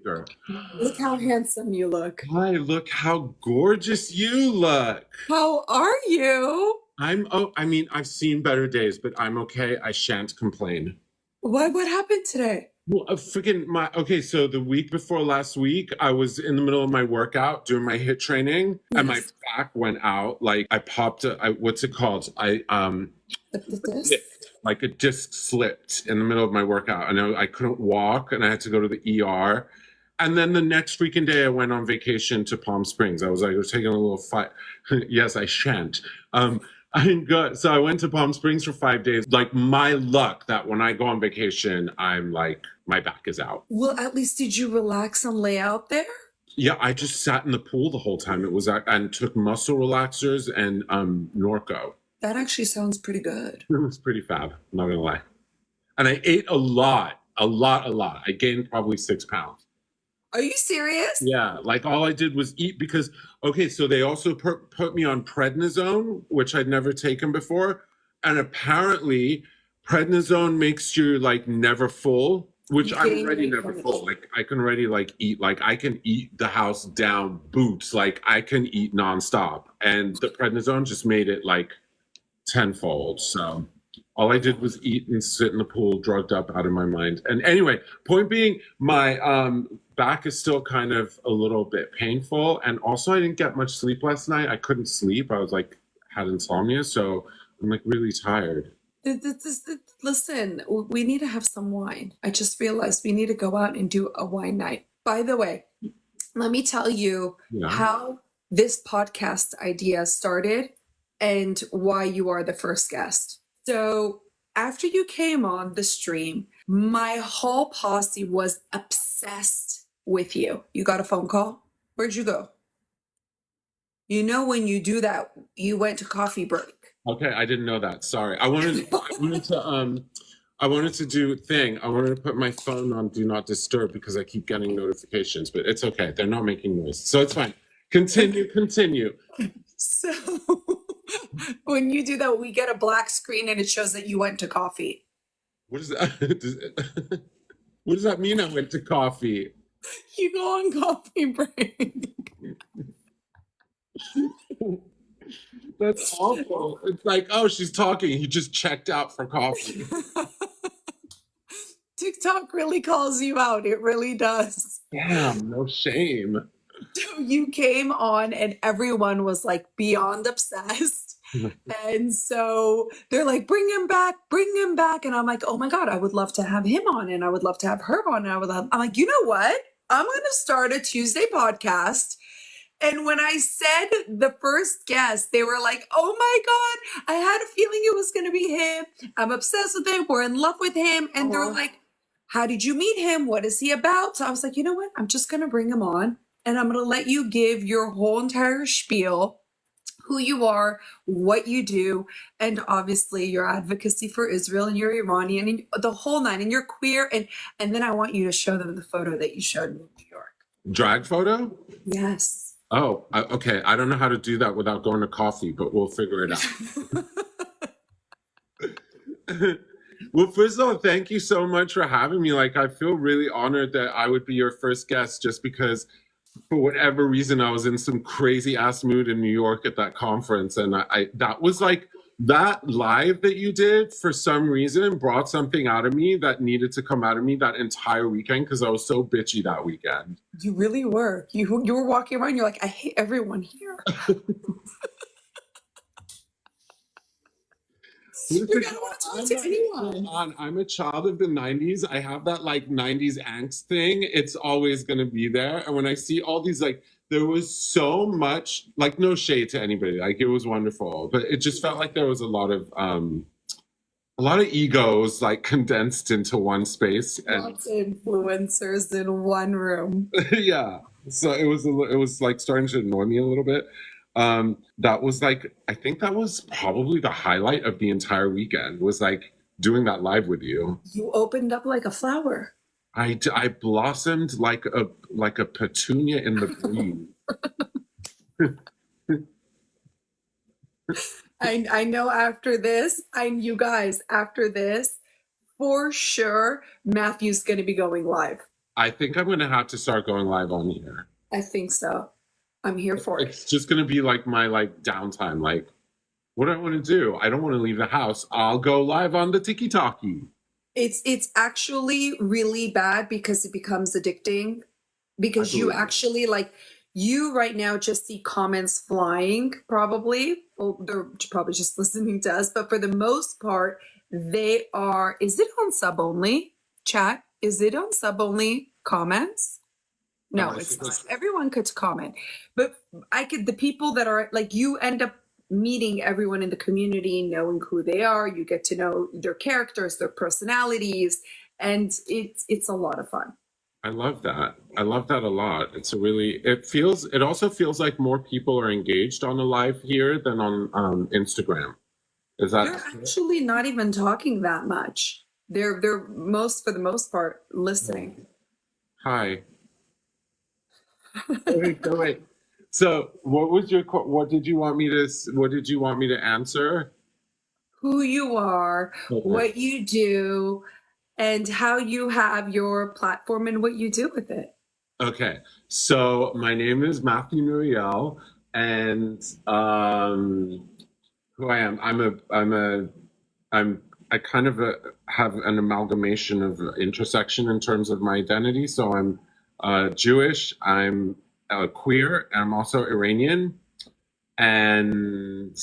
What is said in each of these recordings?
speaker. Look how handsome you look. Hi, look how gorgeous you look. How are you? I've seen better days, but I'm okay. I shan't complain. What happened today? Well, okay, so the week before last week, I was in the middle of my workout doing my HIIT training, and my Yes. back went out. Like I popped what's it called? This? Like a disc slipped in the middle of my workout. I couldn't walk and I had to go to the ER. And then the next freaking day I went on vacation to Palm Springs. I was taking a little fight. Yes, I shan't. So I went to Palm Springs for 5 days. Like my luck that when I go on vacation, I'm like, my back is out. Well, at least did you relax and lay out there? Yeah, I just sat in the pool the whole time. And took muscle relaxers and Norco. That actually sounds pretty good. It was pretty fab, I'm not gonna lie. And I ate a lot. I gained probably 6 pounds. Are you serious? Yeah, like all I did was eat because, okay, so they also put me on prednisone, which I'd never taken before. And apparently prednisone makes you like never full, which I'm already never full. Like I can already eat, like I can eat the house down boots. Like I can eat nonstop. And the prednisone just made it like tenfold. So all I did was eat and sit in the pool, drugged up out of my mind. And anyway, point being, my back is still kind of a little bit painful. And also I didn't get much sleep last night. I couldn't sleep. I was like, had insomnia. So I'm like really tired. Listen, we need to have some wine. I just realized we need to go out and do a wine night. By the way, let me tell you how this podcast idea started and why you are the first guest. So after you came on the stream, my whole posse was obsessed with you. You got a phone call? Where'd you go? You know, when you do that, you went to coffee break. Okay, I didn't know that. Sorry. I wanted to do a thing. I wanted to put my phone on do not disturb because I keep getting notifications, but it's okay. They're not making noise. So it's fine. Continue. So when you do that, we get a black screen and it shows that you went to coffee. What is that? What does that mean? I went to coffee. You go on coffee break. That's awful. It's like, oh, she's talking. He just checked out for coffee. TikTok really calls you out. It really does. Damn, no shame. So you came on and everyone was like beyond obsessed. And so they're like, bring him back. And I'm like, oh my God, I would love to have him on and I would love to have her on. And I'm like, you know what? I'm going to start a Tuesday podcast. And when I said the first guest, they were like, oh my God, I had a feeling it was going to be him. I'm obsessed with him. We're in love with him. And they're like, how did you meet him? What is he about? So I was like, you know what? I'm just going to bring him on and I'm going to let you give your whole entire spiel, who you are, what you do, and obviously your advocacy for Israel and you're Iranian and the whole nine and you're queer. And then I want you to show them the photo that you showed me in New York. Drag photo? Yes. Oh, okay. I don't know how to do that without going to coffee, but we'll figure it out. Well, first of all, thank you so much for having me. Like, I feel really honored that I would be your first guest just because for whatever reason, I was in some crazy ass mood in New York at that conference. And that was like, that live that you did for some reason brought something out of me that needed to come out of me that entire weekend because I was so bitchy that weekend. You really were. You were walking around, you're like, I hate everyone here. You're gonna want to talk to anyone. I'm a child of the 90s. I have that like 90s angst thing. It's always gonna be there. And when I see all these like, there was so much, like no shade to anybody. Like it was wonderful, but it just felt like there was a lot of egos like condensed into one space. Lots of influencers in one room. Yeah. So it was like starting to annoy me a little bit. That was like, I think that was probably the highlight of the entire weekend was like doing that live with you. You opened up like a flower. I blossomed like a petunia in the breeze. I know after this, after this, for sure, Matthew's going to be going live. I think I'm gonna have to start going live on here. I think so. I'm here for it. It's just gonna be like my like downtime. Like, what do I want to do? I don't want to leave the house. I'll go live on the TikTok. It's actually really bad because it becomes addicting, I because you believe it. actually like, you right now just see comments flying probably. Well, they're probably just listening to us, but for the most part, they are. Is it on sub only chat? Is it on sub only comments? No, I it's think not. it's Everyone could comment, but the people that are like, you end up meeting everyone in the community, knowing who they are. You get to know their characters, their personalities, and it's a lot of fun. I love that. I love that a lot. It's a really, it also feels like more people are engaged on the live here than on Instagram. Is They're that actually not even talking that much. They're for the most part listening. hi? Wait. So, what did you want me to answer? Who you are, Okay. what you do, and how you have your platform and what you do with it. Okay. So, my name is Matthew Nouriel, and who I am. I kind of have an amalgamation of intersection in terms of my identity. So I'm Jewish, I'm queer, and I'm also Iranian, and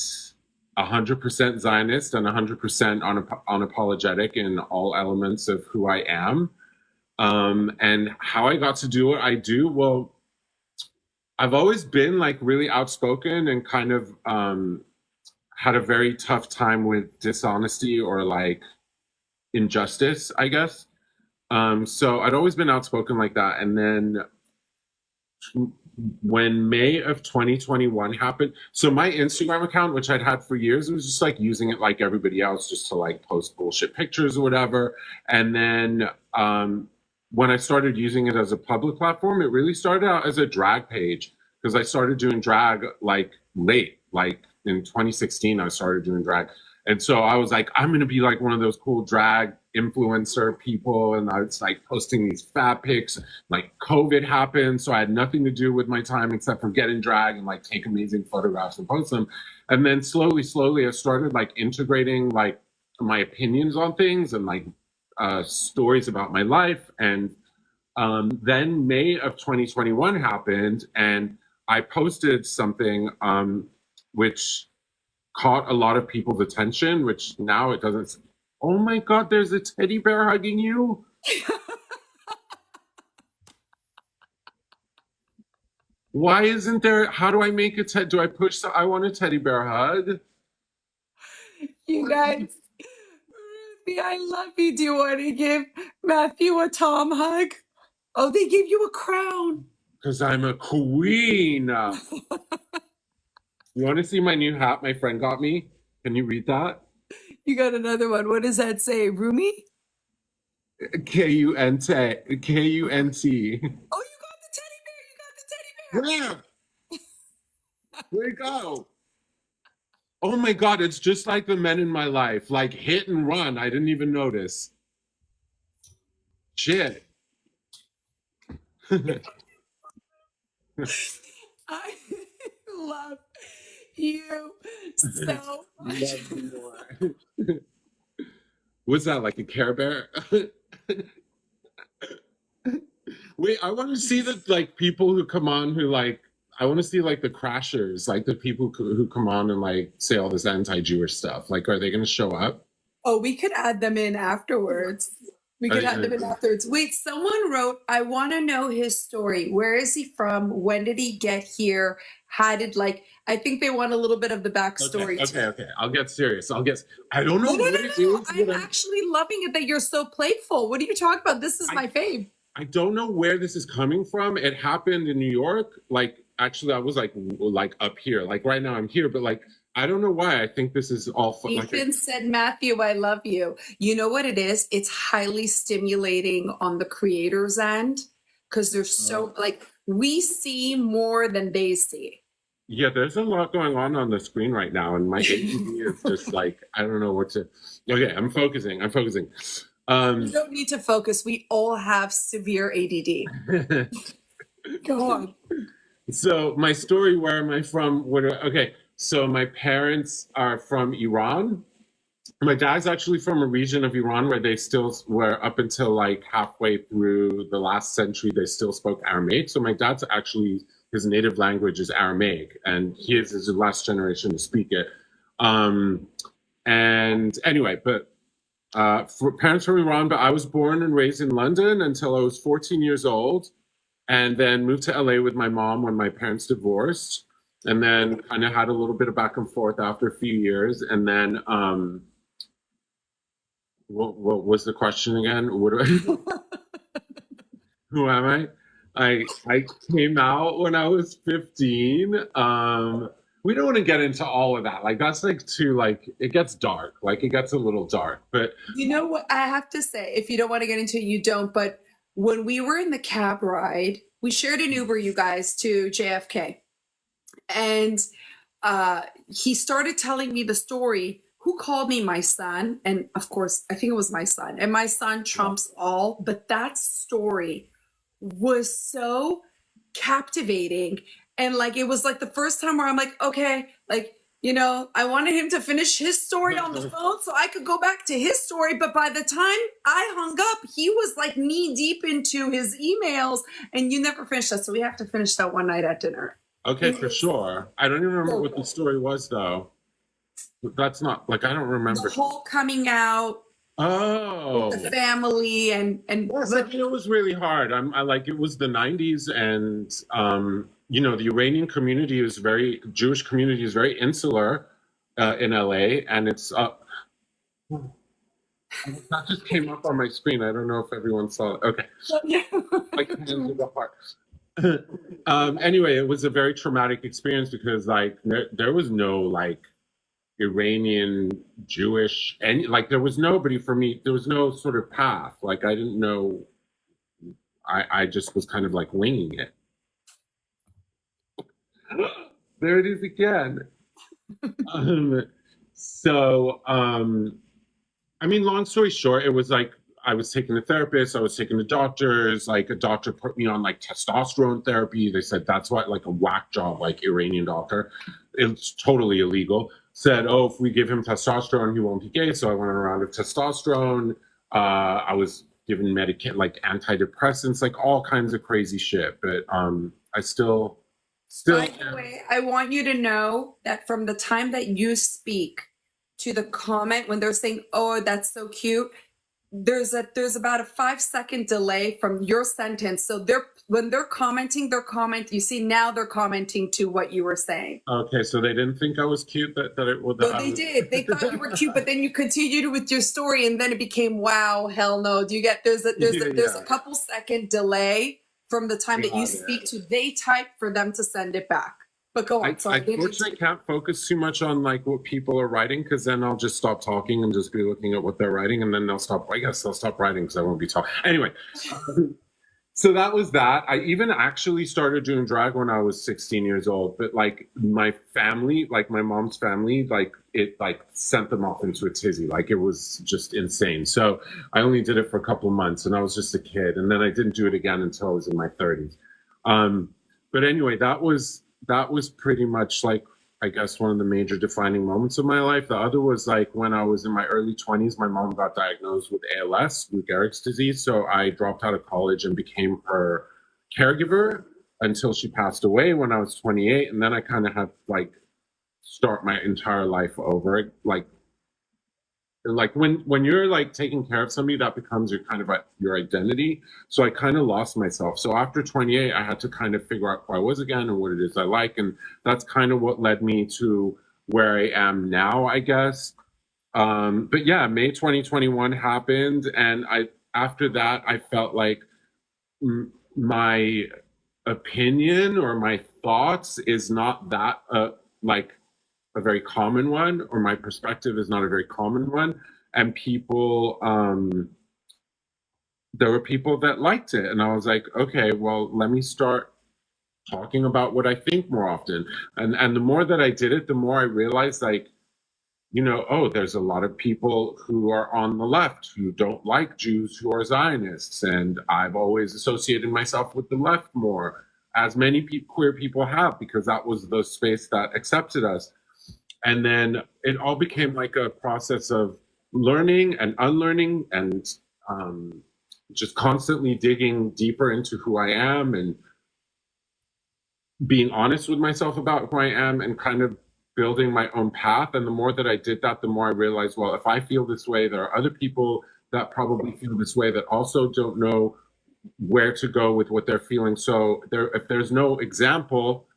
100% Zionist and 100% unapologetic in all elements of who I am. And how I got to do what I do, well, I've always been like really outspoken and kind of had a very tough time with dishonesty or like injustice, I guess. So I'd always been outspoken like that. And then when May of 2021 happened, so my Instagram account, which I'd had for years, it was just like using it like everybody else, just to like post bullshit pictures or whatever. And then when I started using it as a public platform, it really started out as a drag page, because I started doing drag like late, like in 2016, I started doing drag. And so I was like, I'm going to be like one of those cool drag influencer people. And I was like posting these fat pics. Like COVID happened. So I had nothing to do with my time except for get in drag and like take amazing photographs and post them. And then slowly, I started like integrating like my opinions on things and like stories about my life. And then May of 2021 happened, and I posted something which caught a lot of people's attention, which now it doesn't. Oh my God, there's a teddy bear hugging you. Why isn't there? How do I make a do I push I want a teddy bear hug. You guys, Ruthie, I love you. Do you want to give Matthew a Tom hug? Oh, they give you a crown. Because I'm a queen. You want to see my new hat my friend got me? Can you read that? You got another one. What does that say? Rumi? Kunt. Oh, you got the teddy bear. You got the teddy bear. Where? Where'd it go? Oh my God, it's just like the men in my life. Like hit and run. I didn't even notice. Shit. I love you so much. What's that, like a Care Bear? Wait, I want to see the like people who come on who like, I want to see like the crashers, like the people who come on and like say all this anti-Jewish stuff. Like, are they going to show up? Oh, we could add them in afterwards. Wait, someone wrote, I want to know his story. Where is he from? When did he get here? How did I think they want a little bit of the backstory. Okay. I'll get serious. I don't know what it is. I'm actually loving it that you're so playful. What are you talking about? This is my fave. I don't know where this is coming from. It happened in New York. Like, actually, I was like up here. Like right now I'm here, but like, I don't know why. I think this is all fun. Ethan said, Matthew, I love you. You know what it is? It's highly stimulating on the creator's end, because they're so we see more than they see. Yeah, there's a lot going on the screen right now, and my ADD is just like, I don't know what to. Okay, I'm focusing. You don't need to focus. We all have severe ADD. Go on. So my story, where am I from? Okay, so my parents are from Iran. My dad's actually from a region of Iran where they still were, up until like halfway through the last century, they still spoke Aramaic. So my dad's actually, his native language is Aramaic, and he is the last generation to speak it. And anyway, but for parents from Iran, but I was born and raised in London until I was 14 years old, and then moved to LA with my mom when my parents divorced, and then kind of had a little bit of back and forth after a few years, and then what was the question again? Who am I? I came out when I was 15. We don't want to get into all of that. Like that's like too like it gets dark. Like it gets a little dark. But you know what I have to say, if you don't want to get into it, you don't. But when we were in the cab ride, we shared an Uber, you guys, to JFK. And he started telling me the story. Who called me my son? And of course, I think it was my son. And my son trumps all. But that story was so captivating. And like, it was like the first time where I'm like, okay, like, you know, I wanted him to finish his story on the phone so I could go back to his story. But by the time I hung up, he was like knee deep into his emails, and you never finished that. So we have to finish that one night at dinner. Okay, for sure. I don't even remember what the story was, though. That's not like I don't remember. The whole coming out. Oh, with the family and yes, I mean, it was really hard. I like it was the 90s, and you know, the Iranian community is Jewish community is very insular in LA, and it's that just came up on my screen. I don't know if everyone saw it. Okay, like hands in the heart. Anyway, it was a very traumatic experience because like there was no like Iranian Jewish, and like there was nobody for me. There was no sort of path. Like I didn't know. I just was kind of like winging it. There it is again. I mean, long story short, it was like I was taking a therapist, I was taking the doctors, like a doctor put me on like testosterone therapy. They said that's what, like a whack job, like Iranian doctor. It's totally illegal. Said, oh, if we give him testosterone, he won't be gay. So I went on a round of testosterone. I was given like antidepressants, like all kinds of crazy shit. But I still. By the way, I want you to know that from the time that you speak to the comment when they're saying, "Oh, that's so cute," there's about a 5-second delay from your sentence. So when they're commenting, you see now they're commenting to what you were saying. Okay, so they didn't think I was cute. They did. They thought you were cute, but then you continued with your story, and then it became, wow, hell no. Do you get? There's a couple second delay from the time that you speak to they type for them to send it back. But go on. I unfortunately can't focus too much on like what people are writing, because then I'll just stop talking and just be looking at what they're writing, and then I guess they'll stop writing because I won't be talking. Anyway, so that was that. I even actually started doing drag when I was 16 years old, but like my family, like my mom's family, like it like sent them off into a tizzy. Like it was just insane. So I only did it for a couple of months, and I was just a kid, and then I didn't do it again until I was in my 30s. But anyway, that was pretty much like, I guess, one of the major defining moments of my life. The other was like when I was in my early 20s, my mom got diagnosed with ALS, Lou Gehrig's disease. So I dropped out of college and became her caregiver until she passed away when I was 28. And then I kind of had to like start my entire life over. Like when you're like taking care of somebody, that becomes your kind of your identity. So I kind of lost myself. So after 28, I had to kind of figure out who I was again and what it is I like. And that's kind of what led me to where I am now, I guess. But yeah, May 2021 happened. And after that, I felt like my opinion or my thoughts is not that like a very common one, or my perspective is not a very common one. And people, there were people that liked it. And I was like, okay, well, let me start talking about what I think more often. And the more that I did it, the more I realized like oh, there's a lot of people who are on the left who don't like Jews who are Zionists. And I've always associated myself with the left more, as many queer people have, because that was the space that accepted us. And then it all became like a process of learning and unlearning and just constantly digging deeper into who I am and being honest with myself about who I am and kind of building my own path. And the more that I did that, the more I realized, well, if I feel this way, there are other people that probably feel this way that also don't know where to go with what they're feeling. So if there's no example,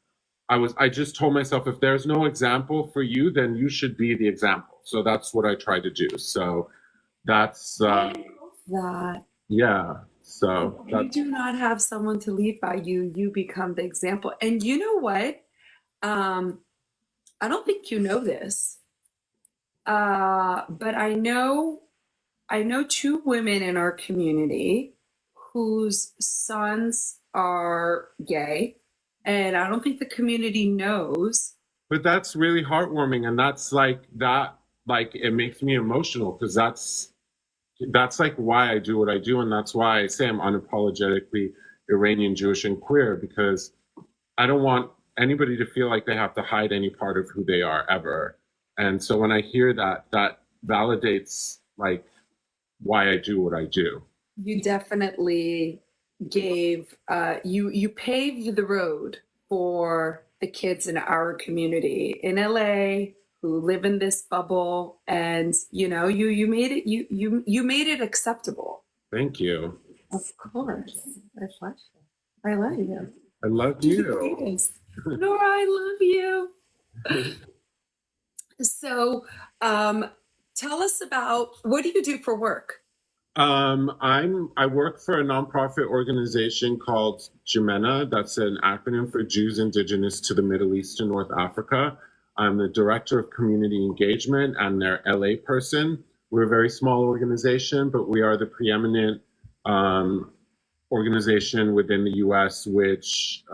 I just told myself, if there's no example for you, then you should be the example. So that's what I try to do. So that's that. yeah. So you do not have someone to lead by you. You become the example. And you know what? I don't think you know this, but I know two women in our community whose sons are gay, and I don't think the community knows. But that's really heartwarming, and that's like it makes me emotional, because that's like why I do what I do, and that's why I say I'm unapologetically Iranian, Jewish, and queer, because I don't want anybody to feel like they have to hide any part of who they are ever. And so when I hear that, that validates like why I do what I do. You definitely gave you paved the road for the kids in our community in LA who live in this bubble, and you made it you made it acceptable. Thank you. Of course. I love you. I love you. Nora, I love you. So tell us about, what do you do for work? I work for a nonprofit organization called Jemena. That's an acronym for Jews Indigenous to the Middle East and North Africa. I'm the director of community engagement and their LA person. We're a very small organization, but we are the preeminent organization within the US which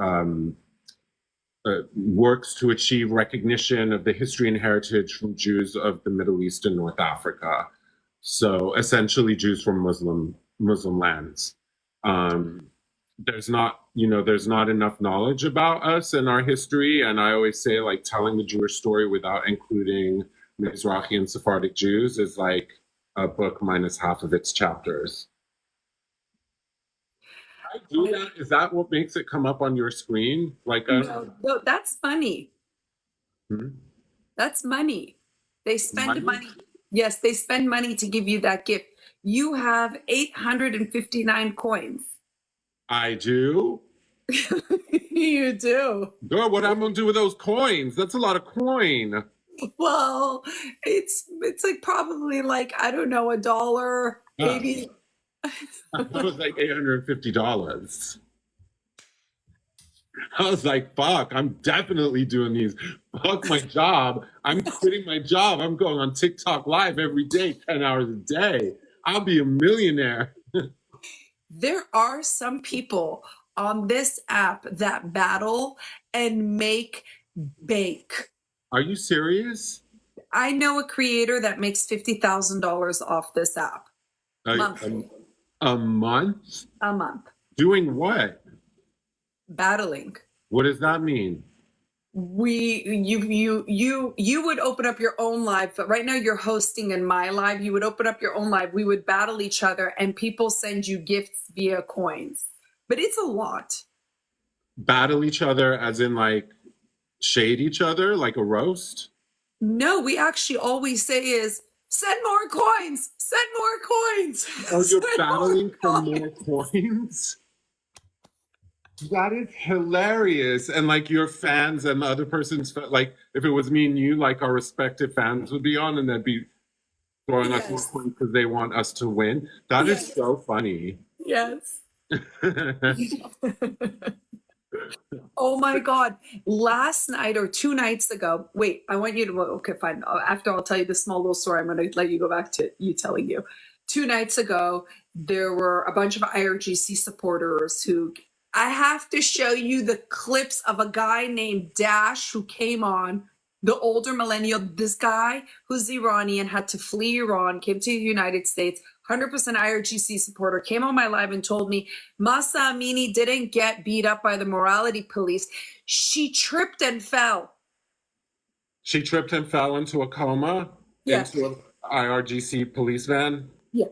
works to achieve recognition of the history and heritage from Jews of the Middle East and North Africa. So essentially Jews from Muslim lands. There's not enough knowledge about us and our history. And I always say, like, telling the Jewish story without including Mizrahi and Sephardic Jews is like a book minus half of its chapters. I do that. Is that what makes it come up on your screen? Like, no, that's money. That's money. They spend money. Yes, they spend money to give you that gift. You have 859 coins. I do. You do. Girl, what am I gonna do with those coins? That's a lot of coin. Well, it's like probably like, I don't know, $1, maybe. That was like $850. I was like, fuck, I'm definitely doing these. Fuck my job. I'm quitting my job. I'm going on TikTok live every day, 10 hours a day. I'll be a millionaire. There are some people on this app that battle and make bank. Are you serious? I know a creator that makes $50,000 off this app. Monthly. A month? A month. Doing what? Battling. What does that mean? You would open up your own live, but right now you're hosting in my live. You would open up your own live. We would battle each other, and people send you gifts via coins. But it's a lot. Battle each other as in like shade each other, like a roast? No, we actually always say is, send more coins, send more coins. Oh, you're battling for more coins? That is hilarious. And like your fans and the other person's, like if it was me and you, like our respective fans would be on and they'd be throwing us more points because they want us to win. That is so funny. Yes. Oh my God. Last night or 2 nights ago, wait, I want you to, okay, fine. After I'll tell you the small little story, I'm going to let you go back to you telling you. 2 nights ago, there were a bunch of IRGC supporters who, I have to show you the clips of a guy named Dash who came on The older millennial, this guy who's Iranian, had to flee Iran, came to the United States, 100% IRGC supporter, came on my live and told me Masa Amini didn't get beat up by the morality police. She tripped and fell. She tripped and fell into a coma? Yes. Into an IRGC police van? Yeah.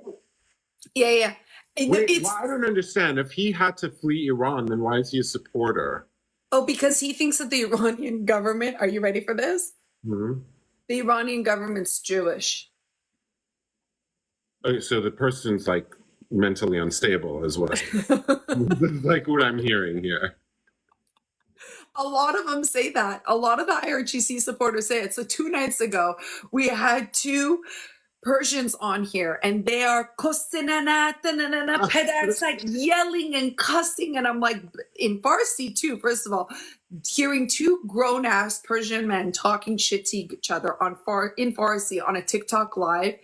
Yeah. Wait, well, I don't understand. If he had to flee Iran, then why is he a supporter? Oh, because he thinks that the Iranian government, are you ready for this? Mm-hmm. The Iranian government's Jewish. Okay, so the person's like mentally unstable is what like what I'm hearing here. A lot of them say that. A lot of the IRGC supporters say it. So 2 nights ago, we had 2 Persians on here, and they are like yelling and cussing, and I'm like, in Farsi too. First of all, hearing 2 grown-ass Persian men talking shit to each other in Farsi on a TikTok live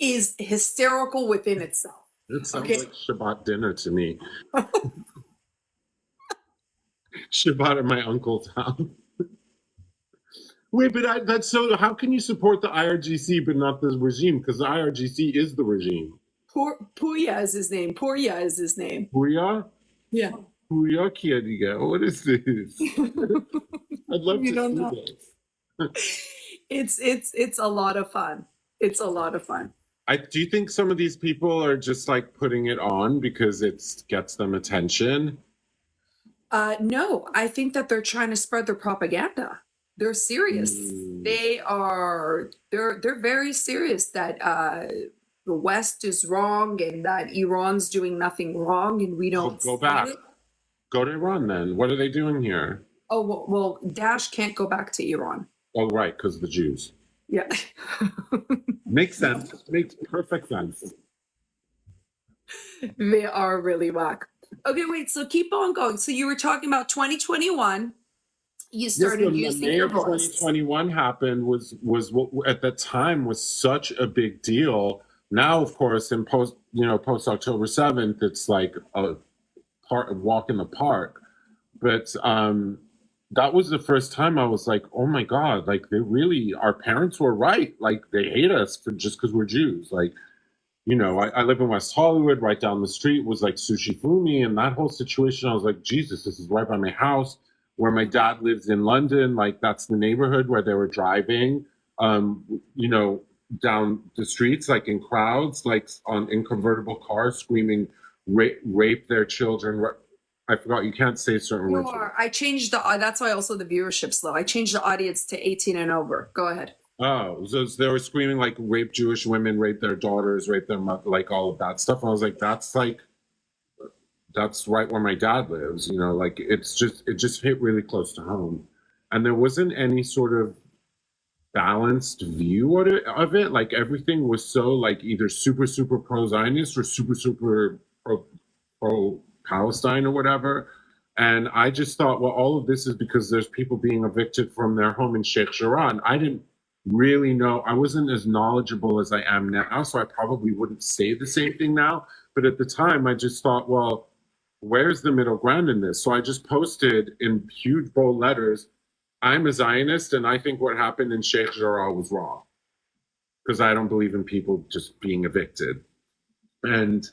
is hysterical within itself. It sounds like Shabbat dinner to me. Shabbat at my uncle's house. Wait, but that's so. How can you support the IRGC but not the regime? Because the IRGC is the regime. Puya is his name. Purya is his name. Puya? Yeah. Puya Kiadiga. What is this? I'd love to see this. It's a lot of fun. It's a lot of fun. Do you think some of these people are just like putting it on because it gets them attention? No, I think that they're trying to spread their propaganda. They're serious. They're very serious that the West is wrong and that Iran's doing nothing wrong, and we don't go back. Go to Iran then. What are they doing here? Oh, well, Dash can't go back to Iran. Oh, right, because the Jews. Yeah. Makes sense. Makes perfect sense. They are really whack. Okay, wait, so keep on going. So you were talking about 2021. You started using your voice. 2021 happened was what at that time was such a big deal. Now, of course, in post October 7th, it's like a walk in the park. But that was the first time I was like, oh my God, like our parents were right. Like they hate us just because we're Jews. Like, I live in West Hollywood, right down the street was like Sushi Fumi, and that whole situation, I was like, Jesus, this is right by my house. Where my dad lives in London, like that's the neighborhood where they were driving, down the streets, like in crowds, like in convertible cars, screaming, rape their children. I forgot, you can't say certain words. I changed that's why also the viewership's low. I changed the audience to 18 and over. Go ahead. Oh, so they were screaming like rape Jewish women, rape their daughters, rape their mother, like all of that stuff. And I was like, that's right where my dad lives, like it just hit really close to home. And there wasn't any sort of balanced view of it. Like everything was so like either super, super pro-Zionist or super, super pro-Palestine or whatever. And I just thought, well, all of this is because there's people being evicted from their home in Sheikh Jarrah. I didn't really know. I wasn't as knowledgeable as I am now, so I probably wouldn't say the same thing now. But at the time, I just thought, well, where's the middle ground in this? So I just posted in huge bold letters, I'm a Zionist and I think what happened in Sheikh Jarrah was wrong. Because I don't believe in people just being evicted. And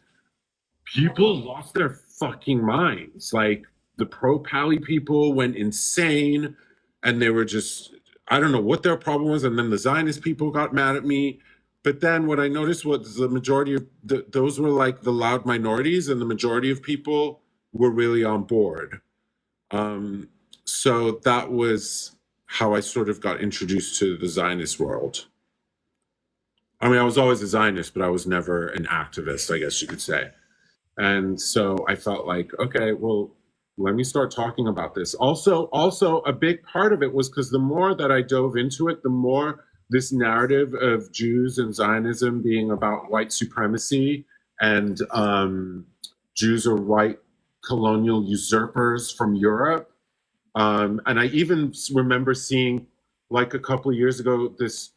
people lost their fucking minds. Like the pro-Pally people went insane and they were just, I don't know what their problem was. And then the Zionist people got mad at me. But then what I noticed was the majority of those were like the loud minorities, and the majority of people were really on board. So that was how I sort of got introduced to the Zionist world. I mean, I was always a Zionist, but I was never an activist, I guess you could say. And so I felt like, okay, well, let me start talking about this. Also, a big part of it was because the more that I dove into it, the more this narrative of Jews and Zionism being about white supremacy and Jews are white colonial usurpers from Europe. And I even remember seeing, like a couple of years ago, this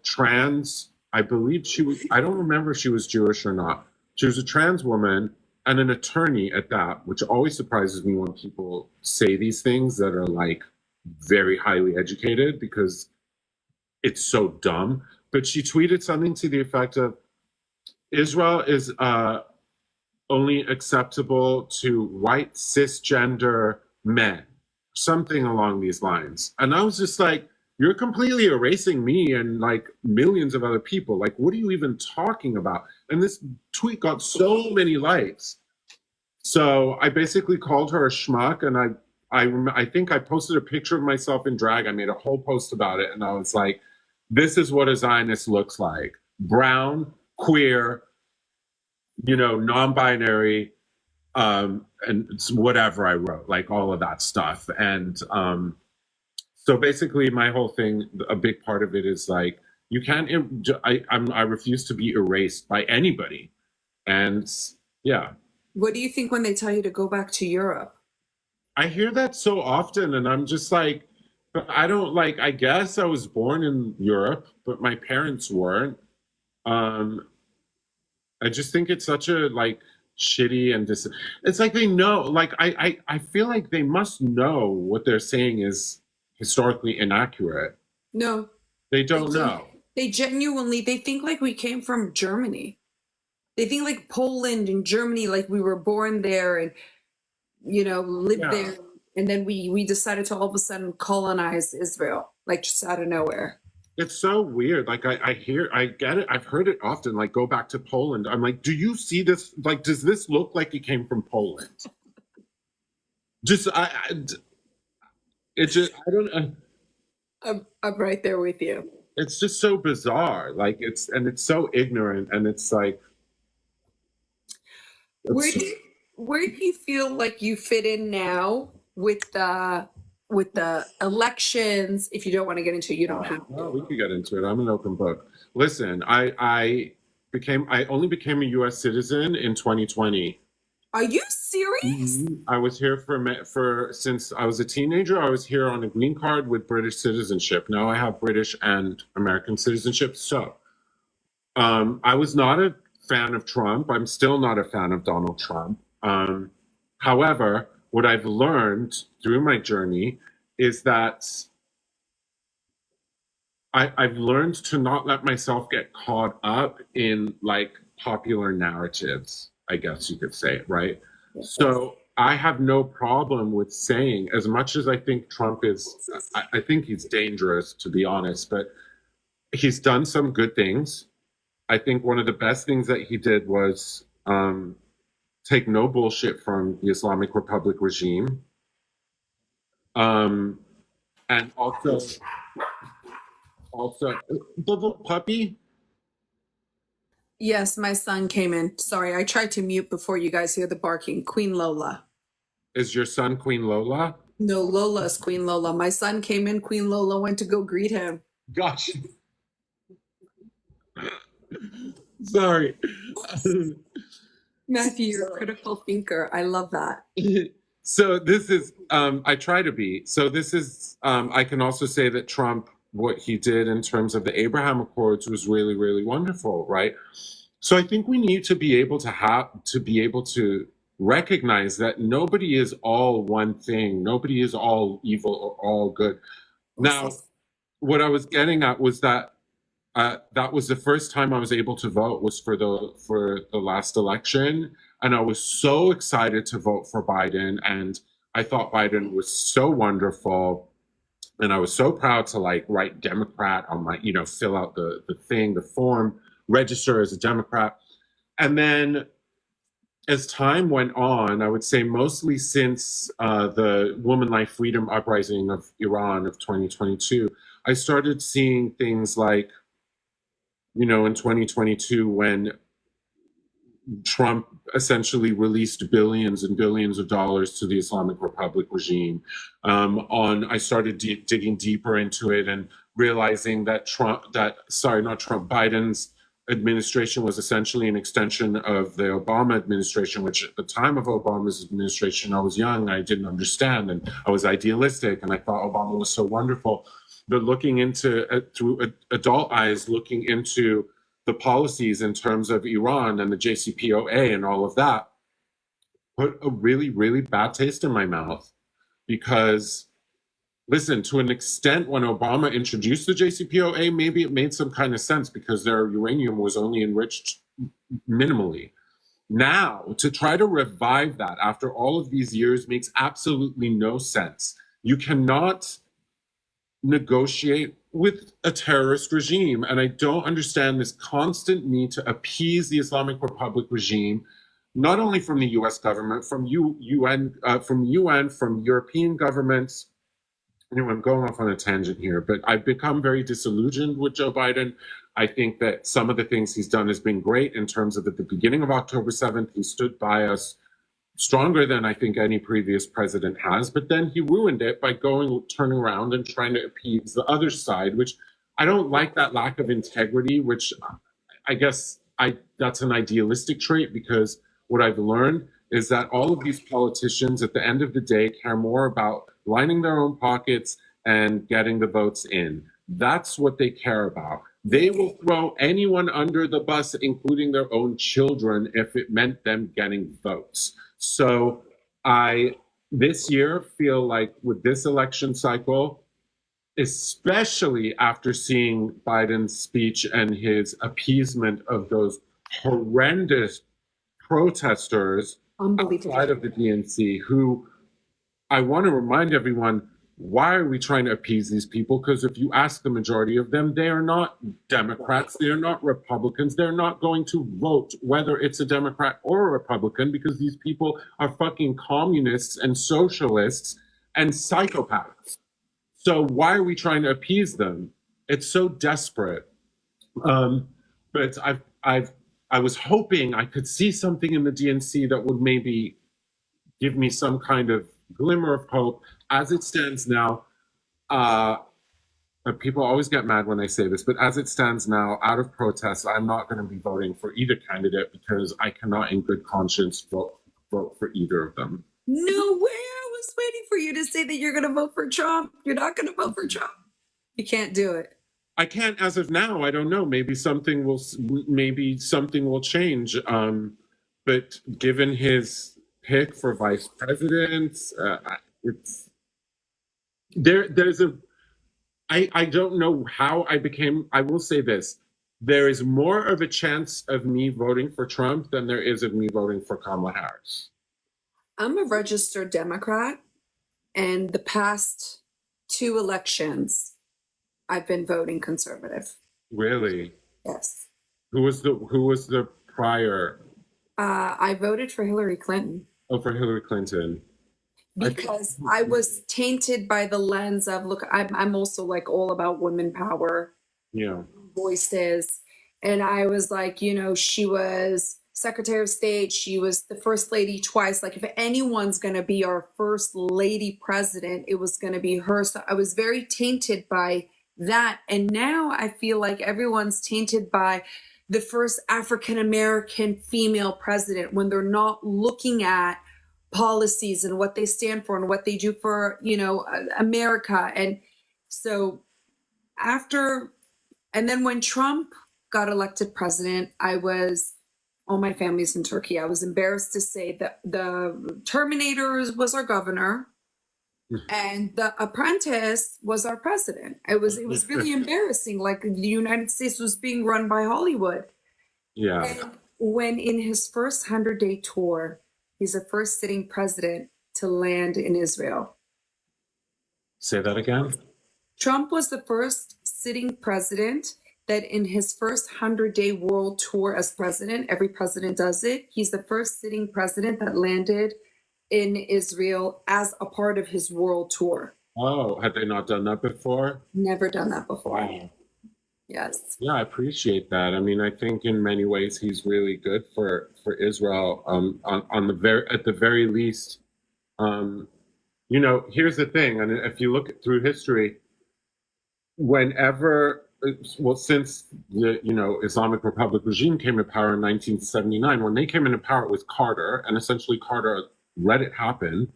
trans, I believe I don't remember if she was Jewish or not. She was a trans woman and an attorney at that, which always surprises me when people say these things that are like very highly educated, because it's so dumb. But she tweeted something to the effect of, Israel is only acceptable to white cisgender men, something along these lines. And I was just like, you're completely erasing me and like millions of other people. Like, what are you even talking about? And this tweet got so many likes. So I basically called her a schmuck, and I think I posted a picture of myself in drag. I made a whole post about it, and I was like, this is what a Zionist looks like: brown, queer, non-binary, and whatever I wrote, like all of that stuff. And so basically my whole thing, a big part of it is like, you can't, I refuse to be erased by anybody. And yeah. What do you think when they tell you to go back to Europe? I hear that so often, and I'm just like, but I don't like, I guess I was born in Europe, but my parents weren't. I just think it's such a like shitty and it's like they know, like I feel like they must know what they're saying is historically inaccurate. No, They don't know. They genuinely, they think like we came from Germany. They think like Poland and Germany, like we were born there and, lived there. And then we decided to all of a sudden colonize Israel, like just out of nowhere. It's so weird. Like I get it. I've heard it often, like, go back to Poland. I'm like, do you see this? Like, does this look like it came from Poland? It just, I don't know. I'm right there with you. It's just so bizarre. Like it's so ignorant, and it's like, where do you feel like you fit in now with the elections? If you don't want to get into it, you don't have to. No, we could get into it. I'm an open book. Listen, I only became a U.S. citizen in 2020. Are you serious? I was here since I was a teenager. I was here on a green card with British citizenship. Now I have British and American citizenship. So I was not a fan of Trump. I'm still not a fan of Donald Trump. However, what I've learned through my journey is that I've learned to not let myself get caught up in like popular narratives, I guess you could say, right? So I have no problem with saying, as much as I think Trump is, I think he's dangerous, to be honest, but he's done some good things. I think one of the best things that he did was take no bullshit from the Islamic Republic regime. And also, the little puppy. Yes, my son came in. Sorry, I tried to mute before you guys hear the barking. Queen Lola. Is your son Queen Lola? No, Lola's Queen Lola. My son came in. Queen Lola went to go greet him. Gosh. Sorry. Matthew, you're a critical thinker. I love that. So this is, I try to be. So this is, I can also say that Trump, what he did in terms of the Abraham Accords was really, really wonderful, right? So I think we need to be able to recognize that nobody is all one thing. Nobody is all evil or all good. Now, what I was getting at was that that was the first time I was able to vote, was for the last election. And I was so excited to vote for Biden. And I thought Biden was so wonderful. And I was so proud to like write Democrat on my, fill out the form, register as a Democrat. And then as time went on, I would say mostly since the Woman Life Freedom Uprising of Iran of 2022, I started seeing things like, in 2022, when Trump essentially released billions and billions of dollars to the Islamic Republic regime. I started digging deeper into it and realizing that Biden's administration was essentially an extension of the Obama administration, which at the time of Obama's administration, I was young, I didn't understand, and I was idealistic, and I thought Obama was so wonderful. But looking into, through adult eyes, looking into the policies in terms of Iran and the JCPOA and all of that, put a really, really bad taste in my mouth, because listen, to an extent, when Obama introduced the JCPOA, maybe it made some kind of sense because their uranium was only enriched minimally. Now, to try to revive that after all of these years makes absolutely no sense. You cannot negotiate with a terrorist regime. And I don't understand this constant need to appease the Islamic Republic regime, not only from the US government, from UN, from European governments. Anyway, I'm going off on a tangent here, but I've become very disillusioned with Joe Biden. I think that some of the things he's done has been great in terms of at the beginning of October 7th, he stood by us stronger than I think any previous president has, but then he ruined it by turning around and trying to appease the other side, which I don't like, that lack of integrity, which I guess that's an idealistic trait, because what I've learned is that all of these politicians at the end of the day care more about lining their own pockets and getting the votes in. That's what they care about. They will throw anyone under the bus, including their own children, if it meant them getting votes. So I, this year, feel like with this election cycle, especially after seeing Biden's speech and his appeasement of those horrendous protesters outside of the DNC, who I want to remind everyone, why are we trying to appease these people? Because if you ask the majority of them, they are not Democrats, they are not Republicans, they're not going to vote whether it's a Democrat or a Republican, because these people are fucking communists and socialists and psychopaths. So why are we trying to appease them? It's so desperate. But I was hoping I could see something in the DNC that would maybe give me some kind of glimmer of hope. As it stands now, people always get mad when I say this, but as it stands now, out of protest, I'm not going to be voting for either candidate because I cannot in good conscience vote for either of them. No way. I was waiting for you to say that you're going to vote for Trump. You're not going to vote for Trump. You can't do it. I can't as of now. I don't know. Maybe something will change. But given his pick for vice president, I don't know how I will say this. There is more of a chance of me voting for Trump than there is of me voting for Kamala Harris. I'm a registered Democrat, and the past 2 elections, I've been voting conservative. Really? Yes. Who was the prior? I voted for Hillary Clinton. Oh, for Hillary Clinton. Because I was tainted by the lens of, look, I'm also like all about women power, voices. And I was like, she was Secretary of State. She was the first lady twice. Like, if anyone's going to be our first lady president, it was going to be her. So I was very tainted by that. And now I feel like everyone's tainted by the first African-American female president, when they're not looking at policies and what they stand for and what they do for, America. And so and then when Trump got elected president, all my family's in Turkey. I was embarrassed to say that the Terminator was our governor and the Apprentice was our president. It was really embarrassing. Like, the United States was being run by Hollywood. Yeah. And when in his first 100-day tour, he's the first sitting president to land in Israel. Say that again? Trump was the first sitting president that in his first 100-day world tour as president, every president does it, he's the first sitting president that landed in Israel as a part of his world tour. Oh, had they not done that before? Never done that before. Wow. Yes. Yeah, I appreciate that. I mean, I think in many ways he's really good for Israel. At the very least, here's the thing, and if you look through history, since the Islamic Republic regime came to power in 1979, when they came into power, it was Carter, and essentially Carter let it happen.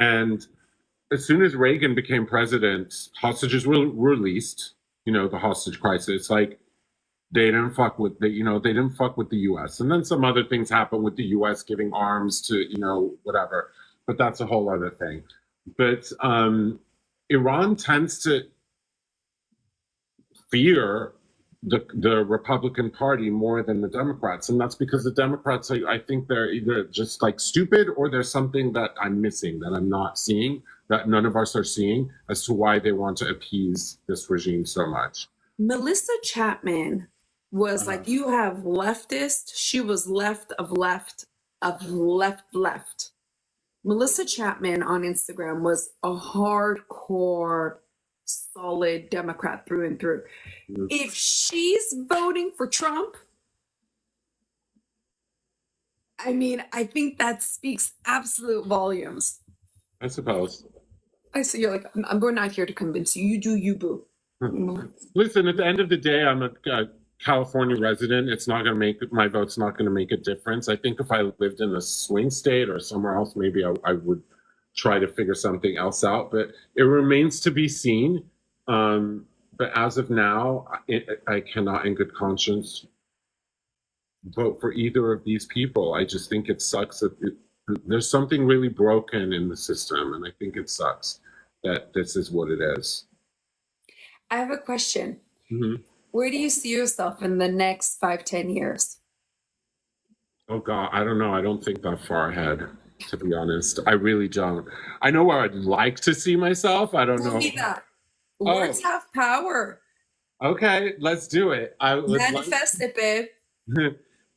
And as soon as Reagan became president, hostages were released. The hostage crisis, like, they didn't fuck with the U.S. And then some other things happened with the U.S. giving arms to, whatever. But that's a whole other thing. But Iran tends to fear the Republican Party more than the Democrats, and that's because the Democrats, I think they're either just like stupid or there's something that I'm missing that I'm not seeing, that none of us are seeing, as to why they want to appease this regime so much. Melissa Chapman was like, you have leftist. She was left of left of left. Melissa Chapman on Instagram was a hardcore, solid Democrat through and through. If she's voting for Trump, I mean, I think that speaks absolute volumes. I suppose. I see you're like, we're not here to convince you. You do you, boo. Listen, at the end of the day, I'm a California resident. It's not going to make, my vote's not going to make a difference. I think if I lived in a swing state or somewhere else, maybe I would try to figure something else out, but it remains to be seen. But as of now, I cannot in good conscience vote for either of these people. I just think it sucks that there's something really broken in the system, and I think it sucks that this is what it is. I have a question. Mm-hmm. Where do you see yourself in the next 5-10 years? Oh God, I don't know. I don't think that far ahead, to be honest. I really don't. I know where I'd like to see myself. I don't know. Tell me that. Words have power. Okay, let's do it. Manifest it, babe.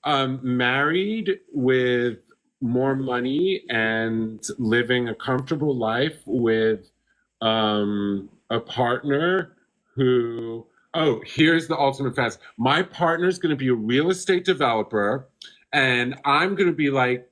Married with more money and living a comfortable life with a partner who, here's the ultimate fantasy. My partner's going to be a real estate developer, and I'm going to be like,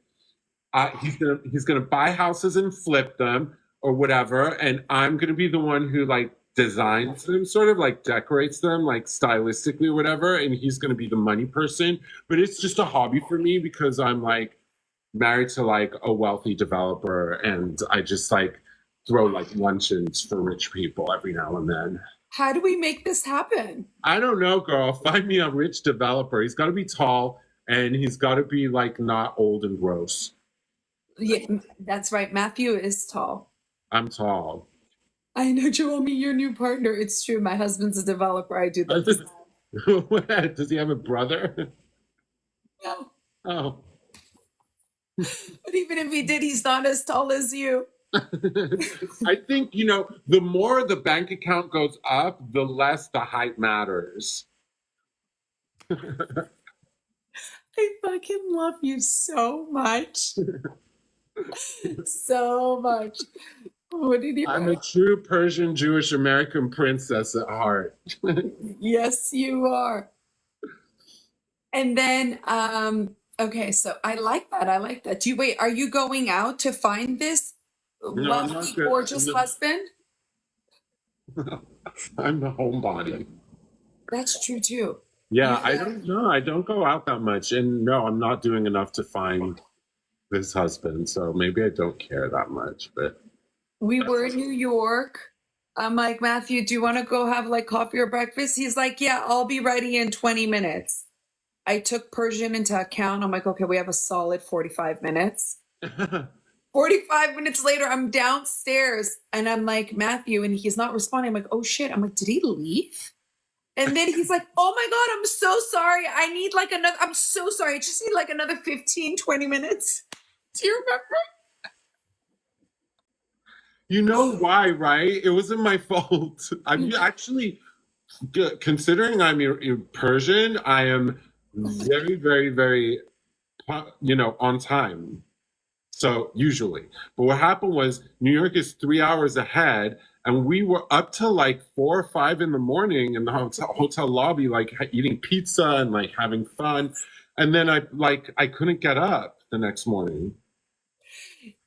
he's going to buy houses and flip them or whatever, and I'm going to be the one who like designs them, sort of like decorates them, like stylistically or whatever, and he's going to be the money person. But it's just a hobby for me because I'm like married to like a wealthy developer, and I just like throw like luncheons for rich people every now and then. How do we make this happen? I don't know, girl. Find me a rich developer. He's got to be tall, and he's got to be like not old and gross. Yeah, that's right. Matthew is tall. I'm tall. I know, Joelle, your new partner. It's true. My husband's a developer. I do that. Does he have a brother? No. Oh. But even if he did, he's not as tall as you. I think, the more the bank account goes up, the less the height matters. I fucking love you so much. So much. What did you I'm a true Persian Jewish American princess at heart. Yes, you are. And then, okay, so I like that. I like that. Are you going out to find this lovely, gorgeous husband? I'm the homebody. That's true too. Yeah, I don't know. I don't go out that much. And no, I'm not doing enough to find this husband. So maybe I don't care that much. But we were in New York. I'm like, Matthew, do you want to go have like coffee or breakfast? He's like, yeah, I'll be ready in 20 minutes. I took Persian into account. I'm like, okay, we have a solid 45 minutes. 45 minutes later, I'm downstairs and I'm like, Matthew, and he's not responding. I'm like, oh shit. I'm like, did he leave? And then he's like, oh my God, I'm so sorry. I need like I'm so sorry. I just need like another 15, 20 minutes. Do you remember? You know why, right? It wasn't my fault. I'm actually, considering I'm Persian, I am very, very, very, on time. So usually. But what happened was New York is 3 hours ahead, and we were up till like 4 or 5 in the morning in the hotel lobby, like eating pizza and like having fun. And then I couldn't get up the next morning.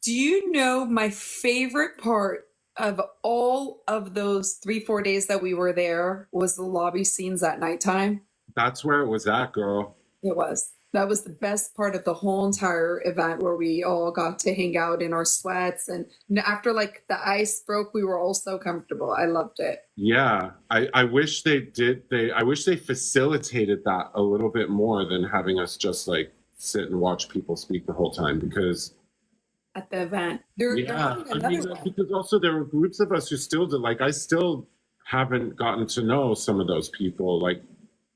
Do you know my favorite part of all of those 3-4 days that we were there was the lobby scenes at nighttime? That's where it was at, girl. It was. That was the best part of the whole entire event, where we all got to hang out in our sweats. And after like the ice broke, we were all so comfortable. I loved it. Yeah. I wish I wish they facilitated that a little bit more than having us just like sit and watch people speak the whole time, because at the event. They're Yeah, having I mean, another one. because also there were groups of us who still did, like, I still haven't gotten to know some of those people. Like,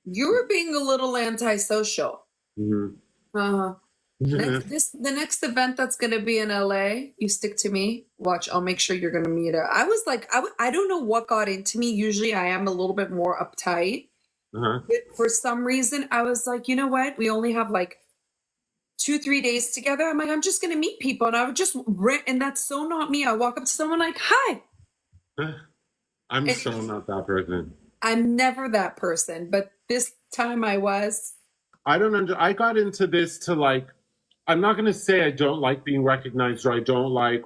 You were being a little antisocial. mhm. Uh-huh. The next event that's gonna be in LA, you stick to me. Watch, I'll make sure you're gonna meet her. I was like, I don't know what got into me. Usually, I am a little bit more uptight, Uh-huh. but for some reason, I was like, you know what? We only have like 2-3 days together. I'm like, I'm just gonna meet people, and I would just and that's so not me. I walk up to someone like, hi. I'm And so not that person. I'm never that person, but this time I was. I don't I got into this to like, I'm not going to say I don't like being recognized or I don't like,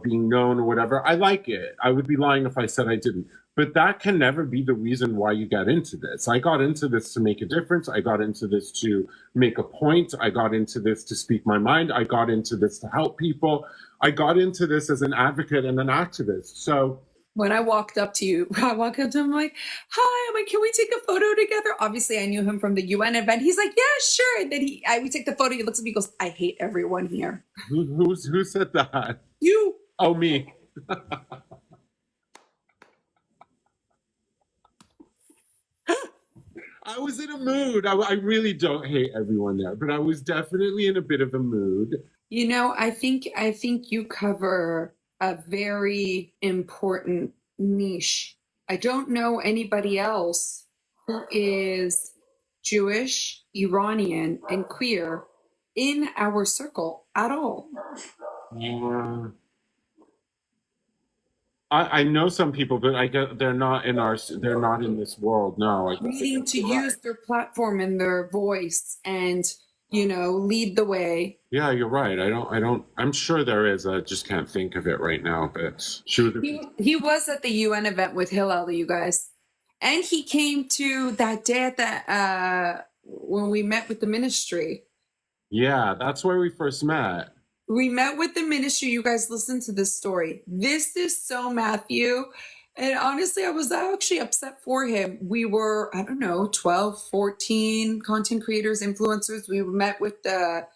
being known or whatever. I like it. I would be lying if I said I didn't. But that can never be the reason why you get into this. I got into this to make a difference. I got into this to make a point. I got into this to speak my mind. I got into this to help people. I got into this as an advocate and an activist. So When I walked up to you, I walked up to him, I'm like, hi, I'm like, can we take a photo together? Obviously, I knew him from the UN event. He's like, yeah, sure. And then we take the photo. He looks at me, he goes, I hate everyone here. who said that? You. Oh, me. I was in a mood. I really don't hate everyone there, but I was definitely in a bit of a mood. You know, I think you cover a very important niche. I don't know anybody else who is Jewish, Iranian, and queer in our circle at all. Yeah. I know some people, but I guess they're not in this world. No, Needing to use their platform and their voice and, lead the way. Yeah, you're right. I'm sure there is. I just can't think of it right now. But He was at the UN event with Hillel, you guys, and he came to that day at the when we met with the ministry. Yeah, that's where we first met. We met with the ministry. You guys listen to this story. This is so Matthew. And honestly, I was actually upset for him. We were, I don't know, 12, 14 content creators, influencers. We met with the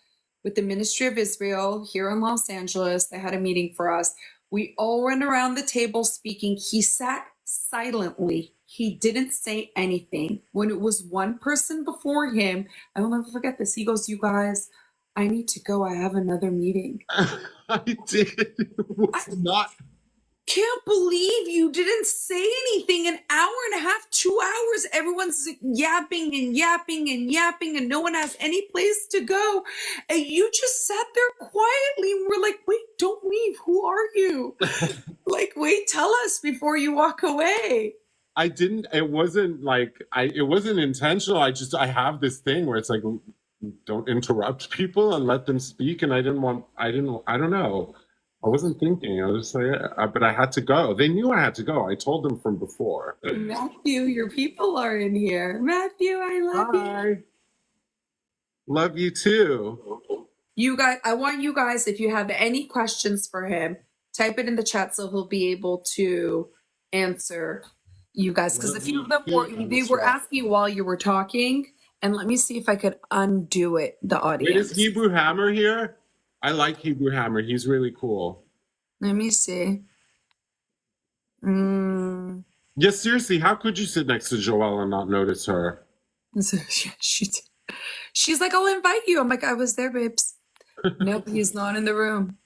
Ministry of Israel here in Los Angeles. They had a meeting for us. We all went around the table speaking. He sat silently. He didn't say anything. When it was one person before him, I will never forget this. He goes, you guys, I need to go. I have another meeting. I did. Can't believe you didn't say anything. An hour and a half, 2 hours. Everyone's yapping and yapping and yapping, and no one has any place to go. And you just sat there quietly. And we're like, wait, don't leave. Who are you? Like, wait, tell us before you walk away. I didn't. It wasn't like it wasn't intentional. I have this thing where it's like, don't interrupt people and let them speak. And I don't know. I wasn't thinking. I was just like, but I had to go. They knew I had to go. I told them from before. Matthew, your people are in here. Matthew, I love you. Love you too. You guys, I want you guys, if you have any questions for him, type it in the chat so he'll be able to answer you guys. Because a few of them they were asking while you were talking. And let me see if I could undo it, the audience. Wait, is Hebrew Hammer here? I like Hebrew Hammer. He's really cool. Let me see. Yeah, seriously, how could you sit next to Joelle and not notice her? She's like, I'll invite you. I'm like, I was there, babes. Nope, he's not in the room.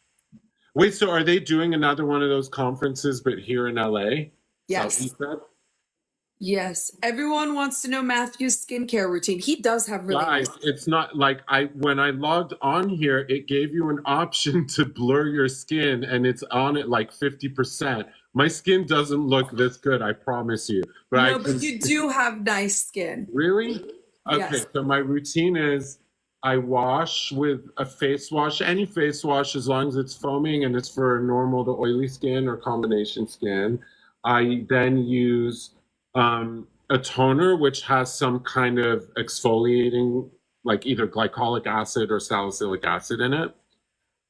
Wait, so are they doing another one of those conferences, but here in LA? Yes. Yes. Everyone wants to know Matthew's skincare routine. He does have really Guys, it's not like when I logged on here, it gave you an option to blur your skin and it's on at like 50%. My skin doesn't look this good, I promise you. But you do have nice skin. Really? Okay, yes. So my routine is I wash with a face wash, any face wash, as long as it's foaming and it's for normal to oily skin or combination skin. I then use a toner which has some kind of exfoliating, like either glycolic acid or salicylic acid in it.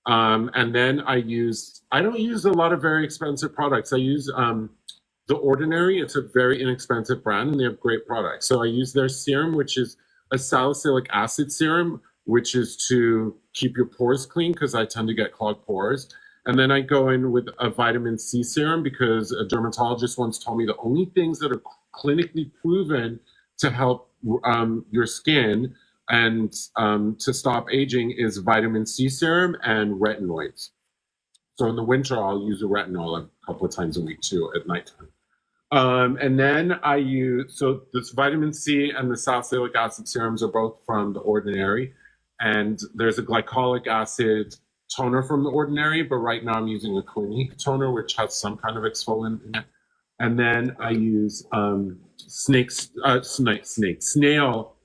And then I don't use a lot of very expensive products. I use The Ordinary. It's a very inexpensive brand and they have great products. So I use their serum, which is a salicylic acid serum, which is to keep your pores clean because I tend to get clogged pores. And then I go in with a vitamin C serum because a dermatologist once told me the only things that are clinically proven to help your skin and to stop aging is vitamin C serum and retinoids. So in the winter, I'll use a retinol a couple of times a week too at nighttime. And then I use, so this vitamin C and the salicylic acid serums are both from The Ordinary. And there's a glycolic acid toner from The Ordinary, but right now I'm using a Clinique toner, which has some kind of exfoliant in it. And then I use snail,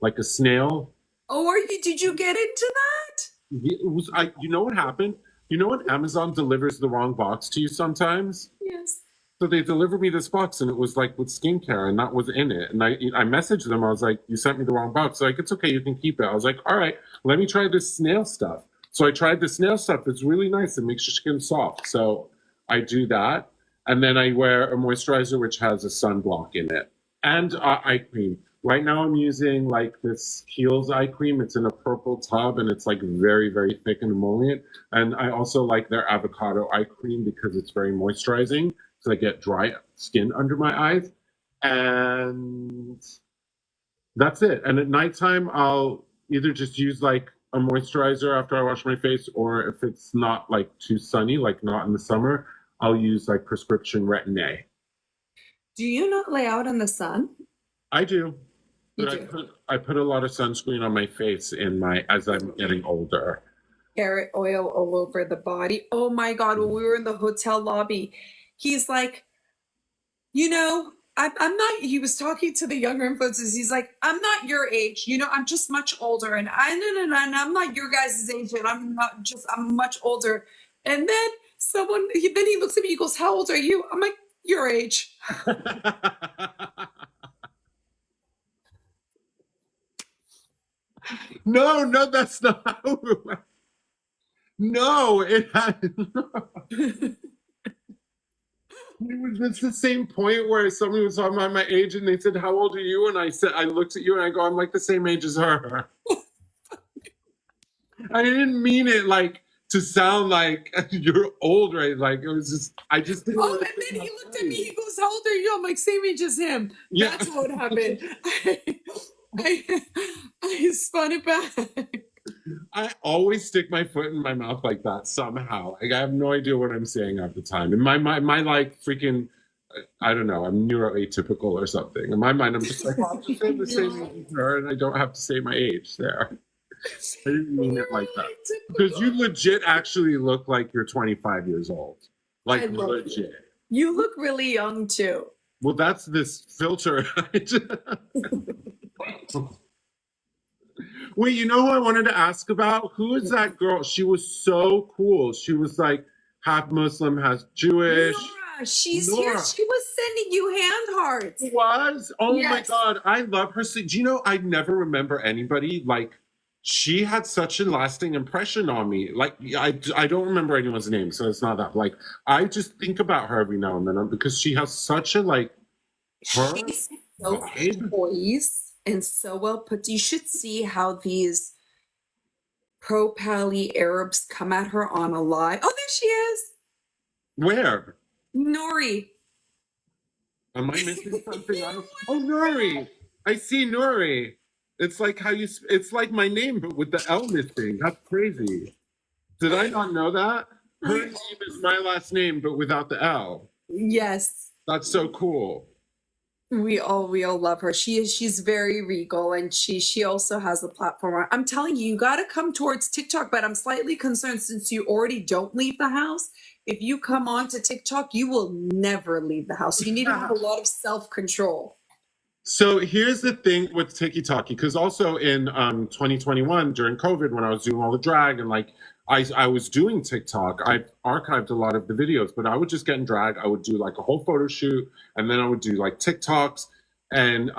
like a snail. Oh, did you get into that? You know what happened? You know when Amazon delivers the wrong box to you sometimes? Yes. So they delivered me this box and it was like with skincare and that was in it. And I messaged them. I was like, you sent me the wrong box. They're like, it's okay. You can keep it. I was like, all right, let me try this snail stuff. So I tried the snail stuff. It's really nice. It makes your skin soft. So I do that. And then I wear a moisturizer, which has a sunblock in it and eye cream. Right now I'm using like this Kiehl's eye cream. It's in a purple tub and it's like very, very thick and emollient. And I also like their avocado eye cream because it's very moisturizing. So I get dry skin under my eyes. And that's it. And at nighttime, I'll either just use like a moisturizer after I wash my face, or if it's not like too sunny, like not in the summer, I'll use like prescription Retin-A. Do you not lay out in the sun? I do. You But do. I put a lot of sunscreen on my face as I'm getting older. Carrot oil all over the body. Oh my God, when we were in the hotel lobby, he's like, I'm not, he was talking to the younger influencers. He's like, I'm not your age, I'm just much older. And no, I'm not your guys' age. And I'm much older. And then he looks at me, he goes, how old are you? I'm like, your age. No, that's not how it went. No, it had. It's the same point where somebody was talking about my age and they said, how old are you? And I said, I looked at you and I go, I'm like the same age as her. I didn't mean it like to sound like you're old, right? Like it was just, I just didn't. Oh, and then he looked at me, he goes, how old are you? I'm like, same age as him. Yeah. That's what happened. I spun it back. I always stick my foot in my mouth like that somehow. Like, I have no idea what I'm saying at the time. In my like freaking, I don't know, I'm neuroatypical or something. In my mind, I'm just like, well, I'm just saying the same age as her and I don't have to say my age there. I didn't mean it like that. Because you legit actually look like you're 25 years old. Like legit. You look really young too. Well, that's this filter. Wait, you know who I wanted to ask about? Who is that girl? She was so cool. She was like half Muslim, half Jewish. Nora, she's here. She was sending you hand hearts. She was? Oh Yes. my God. I love her. Do you know, I never remember anybody like she had such a lasting impression on me. Like I don't remember anyone's name, so it's not that. Like I just think about her every now and then because she has such a like her She's so poised and so well put. You should see how these pro-Pali Arabs come at her on a live. Oh, there she is. Where? Nouri. Am I missing something? Oh, Nouri. I see Nouri. It's like it's like my name, but with the L missing. That's crazy. Did I not know that? Her name is my last name, but without the L. Yes. That's so cool. We all love her. She's very regal, and she also has a platform. I'm telling you, you got to come towards TikTok, but I'm slightly concerned since you already don't leave the house. If you come on to TikTok, you will never leave the house. You need to have a lot of self-control. So here's the thing with TikTok, because also in 2021 during COVID, when I was doing all the drag and like I was doing TikTok, I archived a lot of the videos, but I would just get in drag. I would do like a whole photo shoot and then I would do like TikToks. And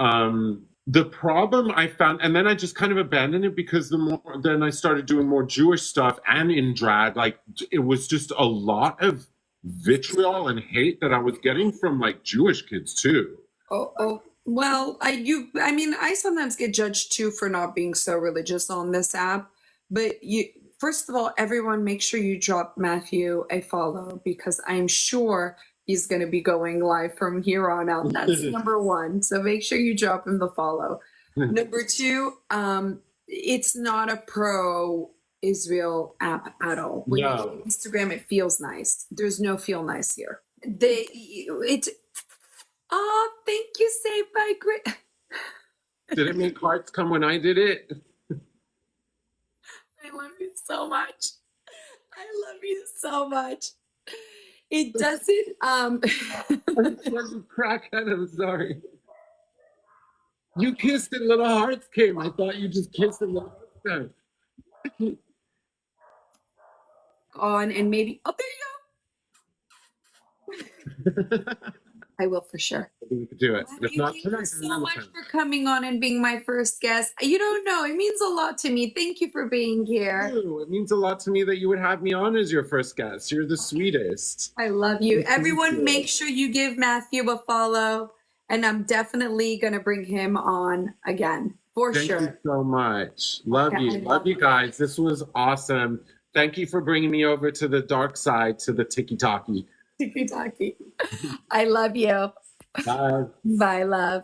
the problem I found, and then I just kind of abandoned it because then I started doing more Jewish stuff and in drag, like it was just a lot of vitriol and hate that I was getting from like Jewish kids too. Well, I sometimes get judged too for not being so religious on this app. But first of all, everyone, make sure you drop Matthew a follow, because I'm sure he's going to be going live from here on out. That's number one. So make sure you drop him the follow. Number two, it's not a pro Israel app at all. When you do Instagram, it feels nice. There's no feel nice here. Oh, thank you, Saved by Grace. Did it make hearts come when I did it? I love you so much. I love you so much. It doesn't I'm such a crackhead, I'm sorry. You kissed and little hearts came. I thought you just kissed and little hearts came. On and maybe there you go. I will for sure. We could do it. If not Thank tonight, you so much for coming on and being my first guest. You don't know, it means a lot to me. Thank you for being here. It means a lot to me that you would have me on as your first guest. You're the sweetest. I love you. Everyone, make sure you give Matthew a follow, and I'm definitely going to bring him on again for sure. Thank you so much. Love you. Love you guys. This was awesome. Thank you for bringing me over to the dark side, to the tiki-taki. Tiki-taki. I love you. Bye. Bye, love.